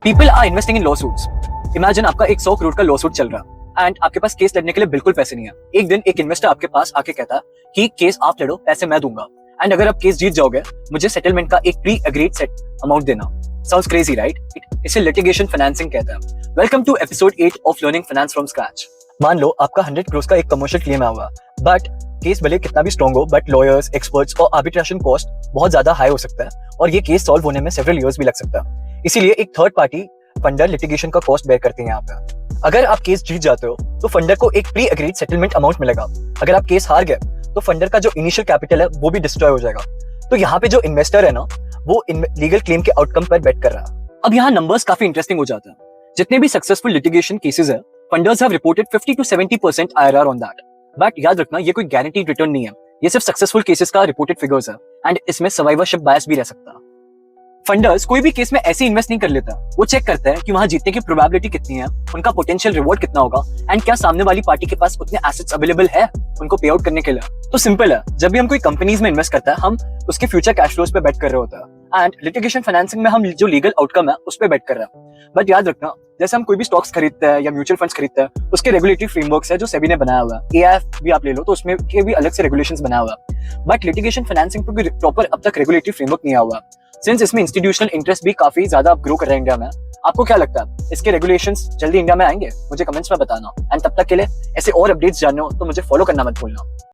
People are investing in lawsuits. Imagine आपका एक 100 करोड़ का लॉ सूट चल रहा है एंड आपके पास केस लड़ने के लिए बिल्कुल पैसे नहीं है। एक दिन एक इन्वेस्टर आपके पास आके कहता कि केस आप लड़ो, पैसे मैं दूंगा, एंड अगर आप केस जीत जाओगे मुझे सेटलमेंट का एक प्री एग्रीड सेट अमाउंट देना। Sounds crazy right? इसे लिटिगेशन फाइनेंसिंग कहते हैं। Welcome to episode 8 of learning finance from scratch. मान लो आपका 100 करोड़ का एक कमर्शियल क्लेम आया हुआ, बट केस भले कितना भी स्ट्रॉन्ग हो, बट लॉयर्स, एक्सपर्ट्स और आर्बिट्रेशन कॉस्ट बहुत ज्यादा हाई हो सकता है और ये केस सॉल्व होने में सेवरल इयर्स भी लग सकता है। इसीलिए एक थर्ड पार्टी फंडर लिटिगेशन का कॉस्ट बेयर करते हैं यहाँ पे। अगर आप केस जीत जाते हो तो फंडर को एक प्री एग्रीड सेटलमेंट अमाउंट मिलेगा। अगर आप केस हार गए तो फंडर का जो इनिशियल कैपिटल है वो भी डिस्ट्रॉय हो जाएगा। तो यहाँ पे जो इन्वेस्टर है ना, वो लीगल क्लेम के आउटकम पर बेट कर रहा है। अब यहाँ नंबर्स काफी इंटरेस्टिंग हो जाते हैं। जितने भी सक्सेसफुल लिटिगेशन केसेस है, funders have reported 50 to 70% IRR on that. But याद रखना, ये कोई गारंटीड रिटर्न नहीं है, ये सिर्फ सक्सेसफुल केसेस का रिपोर्टेड फिगर्स है एंड इसमें सर्वाइवरशिप बायस भी रह सकता है। फंडर्स कोई भी केस में ऐसे इन्वेस्ट नहीं कर लेता, वो चेक करता है कि वहां जीतने की प्रोबेबिलिटी कितनी है, उनका पोटेंशियल रिवॉर्ड कितना होगा एंड क्या सामने वाली पार्टी के पास उतने एसेट्स अवेलेबल है उनको पे आउट करने के लिए। तो सिंपल है, जब भी हम कोई कंपनीज में इन्वेस्ट करता है, हम उसके फ्यूचर कैश फ्लोज पे बेट कर रहे होता है एंड लिटिगेशन फाइनेंसिंग में हम जो लीगल आउटकम है उस पे बेट कर रहे हैं। बट याद रखना, जैसे हम कोई भी स्टॉक्स खरीदते हैं या म्यूचुअल फंड्स खरीदते हैं, उसके रेगुलेटरी फ्रेमवर्क्स है जो सेबी ने बनाया हुआ है। AIF भी आप ले लो तो उसमें के भी अलग से रेगुलेशंस बनाया हुआ है। बट लिटिगेशन फाइनेंसिंग पे भी प्रॉपर अब तक रेगुलेटरी फ्रेमवर्क नहीं आया हुआ। सिंस इसमें इंस्टीट्यूशनल इंटरेस्ट भी काफी ज्यादा ग्रो कर रहा है इंडिया में, आपको क्या लगता है इसके रेगुलेशंस जल्दी इंडिया में आएंगे? मुझे कमेंट्स में बताना एंड तब तक के लिए ऐसे और अपडेट्स जानने हो तो मुझे फॉलो करना मत भूलना।